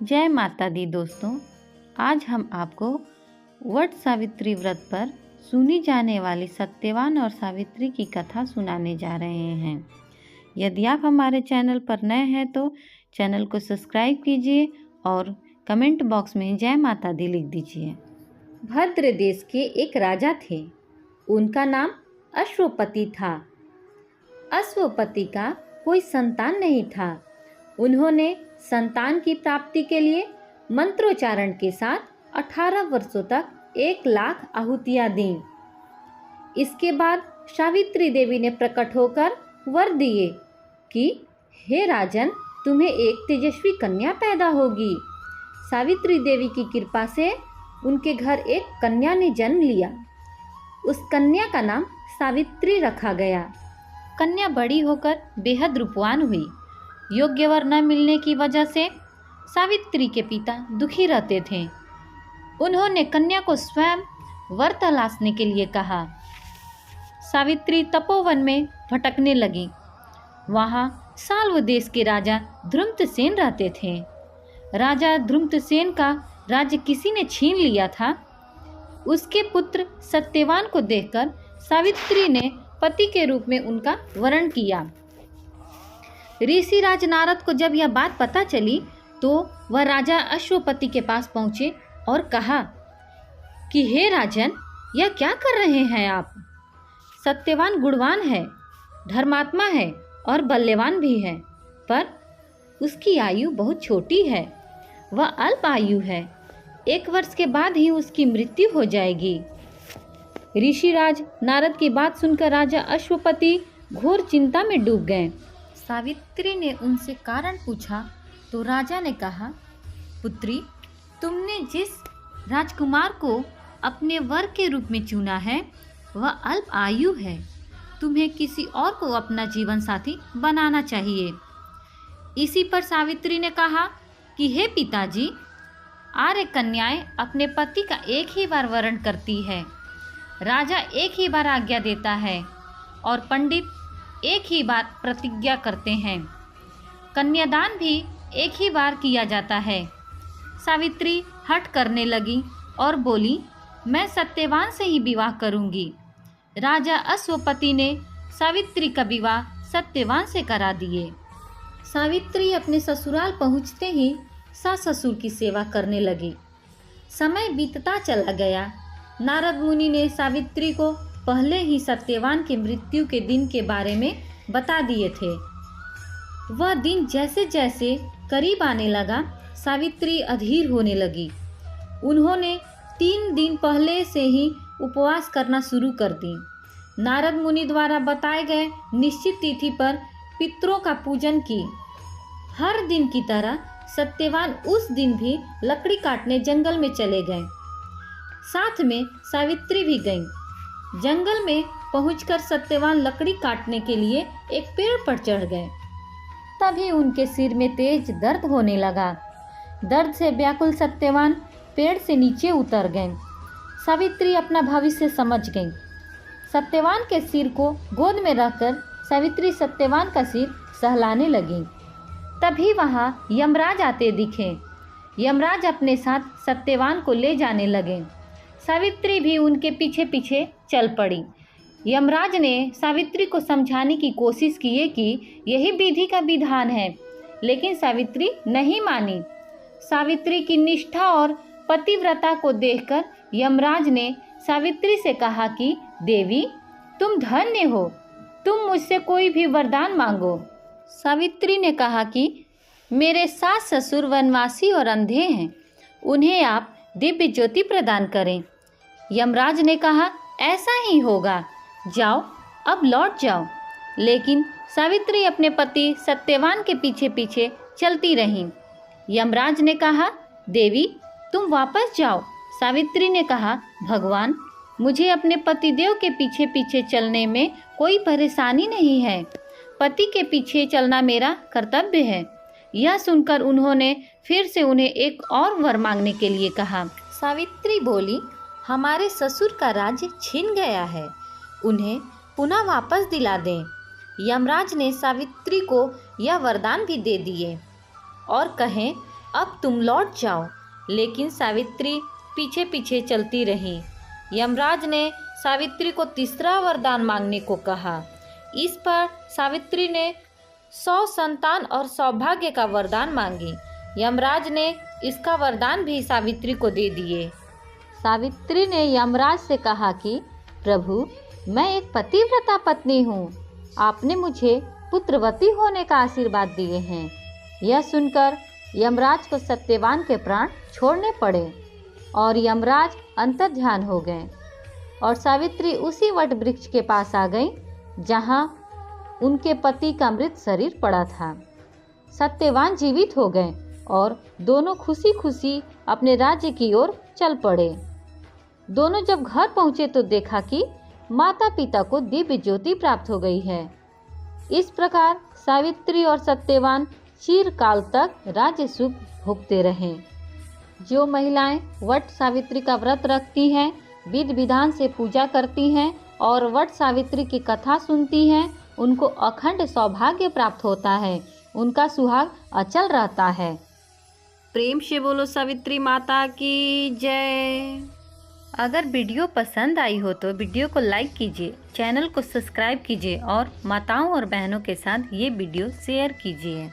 जय माता दी दोस्तों। आज हम आपको वट सावित्री व्रत पर सुनी जाने वाली सत्यवान और सावित्री की कथा सुनाने जा रहे हैं। यदि आप हमारे चैनल पर नए हैं तो चैनल को सब्सक्राइब कीजिए और कमेंट बॉक्स में जय माता दी लिख दीजिए। भद्र देश के एक राजा थे। उनका नाम अश्वपति था। अश्वपति का कोई संतान नहीं था। उन्होंने संतान की प्राप्ति के लिए मंत्रोच्चारण के साथ 18 वर्षों तक 1,00,000 आहुतियां दीं। इसके बाद सावित्री देवी ने प्रकट होकर वर दिए कि हे राजन, तुम्हें एक तेजस्वी कन्या पैदा होगी। सावित्री देवी की कृपा से उनके घर एक कन्या ने जन्म लिया। उस कन्या का नाम सावित्री रखा गया। कन्या बड़ी होकर बेहद रूपवान हुई। योग्य वर न मिलने की वजह से सावित्री के पिता दुखी रहते थे। उन्होंने कन्या को स्वयं वर तलाशने के लिए कहा। सावित्री तपोवन में भटकने लगी। वहाँ साल्व देश के राजा ध्रुमसेन रहते थे। राजा ध्रुमसेन का राज्य किसी ने छीन लिया था। उसके पुत्र सत्यवान को देखकर सावित्री ने पति के रूप में उनका वरण किया। ऋषि राज नारद को जब यह बात पता चली तो वह राजा अश्वपति के पास पहुँचे और कहा कि हे राजन, यह क्या कर रहे हैं आप? सत्यवान गुणवान है, धर्मात्मा है और बल्यवान भी है, पर उसकी आयु बहुत छोटी है। वह अल्प आयु है। 1 वर्ष के बाद ही उसकी मृत्यु हो जाएगी। ऋषिराज नारद की बात सुनकर राजा अश्वपति घोर चिंता में डूब गए। सावित्री ने उनसे कारण पूछा तो राजा ने कहा, पुत्री, तुमने जिस राजकुमार को अपने वर के रूप में चुना है वह अल्प आयु है। तुम्हें किसी और को अपना जीवन साथी बनाना चाहिए। इसी पर सावित्री ने कहा कि हे पिताजी, आर्य कन्याएं अपने पति का एक ही बार वरण करती है। राजा एक ही बार आज्ञा देता है और पंडित एक ही बार प्रतिज्ञा करते हैं। कन्यादान भी एक ही बार किया जाता है। सावित्री हठ करने लगी और बोली, मैं सत्यवान से ही विवाह करूंगी। राजा अश्वपति ने सावित्री का विवाह सत्यवान से करा दिए। सावित्री अपने ससुराल पहुंचते ही सास ससुर की सेवा करने लगी। समय बीतता चला गया। नारद मुनि ने सावित्री को पहले ही सत्यवान की मृत्यु के दिन के बारे में बता दिए थे। वह दिन जैसे जैसे करीब आने लगा, सावित्री अधीर होने लगी। उन्होंने 3 दिन पहले से ही उपवास करना शुरू कर दी। नारद मुनि द्वारा बताए गए निश्चित तिथि पर पितरों का पूजन की। हर दिन की तरह सत्यवान उस दिन भी लकड़ी काटने जंगल में चले गए। साथ में सावित्री भी गईं। जंगल में पहुंचकर सत्यवान लकड़ी काटने के लिए एक पेड़ पर चढ़ गए। तभी उनके सिर में तेज दर्द होने लगा। दर्द से व्याकुल सत्यवान पेड़ से नीचे उतर गए। सावित्री अपना भविष्य समझ गई। सत्यवान के सिर को गोद में रखकर सावित्री सत्यवान का सिर सहलाने लगी। तभी वहां यमराज आते दिखे। यमराज अपने साथ सत्यवान को ले जाने लगे। सावित्री भी उनके पीछे पीछे चल पड़ी। यमराज ने सावित्री को समझाने की कोशिश की कि यही विधि का विधान है, लेकिन सावित्री नहीं मानी। सावित्री की निष्ठा और पतिव्रता को देखकर यमराज ने सावित्री से कहा कि देवी, तुम धन्य हो, तुम मुझसे कोई भी वरदान मांगो। सावित्री ने कहा कि मेरे सास ससुर वनवासी और अंधे हैं, उन्हें आप दिव्य ज्योति प्रदान करें। यमराज ने कहा, ऐसा ही होगा, जाओ, अब लौट जाओ। लेकिन सावित्री अपने पति सत्यवान के पीछे पीछे चलती रहीं। यमराज ने कहा, देवी, तुम वापस जाओ। सावित्री ने कहा, भगवान, मुझे अपने पतिदेव के पीछे पीछे चलने में कोई परेशानी नहीं है। पति के पीछे चलना मेरा कर्तव्य है। यह सुनकर उन्होंने फिर से उन्हें एक और वर मांगने के लिए कहा। सावित्री बोली, हमारे ससुर का राज्य छिन गया है, उन्हें पुनः वापस दिला दें। यमराज ने सावित्री को यह वरदान भी दे दिए और कहें अब तुम लौट जाओ। लेकिन सावित्री पीछे पीछे चलती रही। यमराज ने सावित्री को तीसरा वरदान मांगने को कहा। इस पर सावित्री ने 100 संतान और सौभाग्य का वरदान मांगी। यमराज ने इसका वरदान भी सावित्री को दे दिए। सावित्री ने यमराज से कहा कि प्रभु, मैं एक पतिव्रता पत्नी हूँ। आपने मुझे पुत्रवती होने का आशीर्वाद दिए हैं। यह सुनकर यमराज को सत्यवान के प्राण छोड़ने पड़े और यमराज अंतर्ध्यान हो गए और सावित्री उसी वट वृक्ष के पास आ गई जहाँ उनके पति का मृत शरीर पड़ा था। सत्यवान जीवित हो गए और दोनों खुशी खुशी अपने राज्य की ओर चल पड़े। दोनों जब घर पहुँचे तो देखा कि माता पिता को दिव्य ज्योति प्राप्त हो गई है। इस प्रकार सावित्री और सत्यवान चिरकाल तक राज्य सुख भोगते रहे। जो महिलाएं वट सावित्री का व्रत रखती हैं, विधि विधान से पूजा करती हैं और वट सावित्री की कथा सुनती हैं, उनको अखंड सौभाग्य प्राप्त होता है। उनका सुहाग अचल रहता है। प्रेम से बोलो सावित्री माता की जय। अगर वीडियो पसंद आई हो तो वीडियो को लाइक कीजिए, चैनल को सब्सक्राइब कीजिए और माताओं और बहनों के साथ ये वीडियो शेयर कीजिए।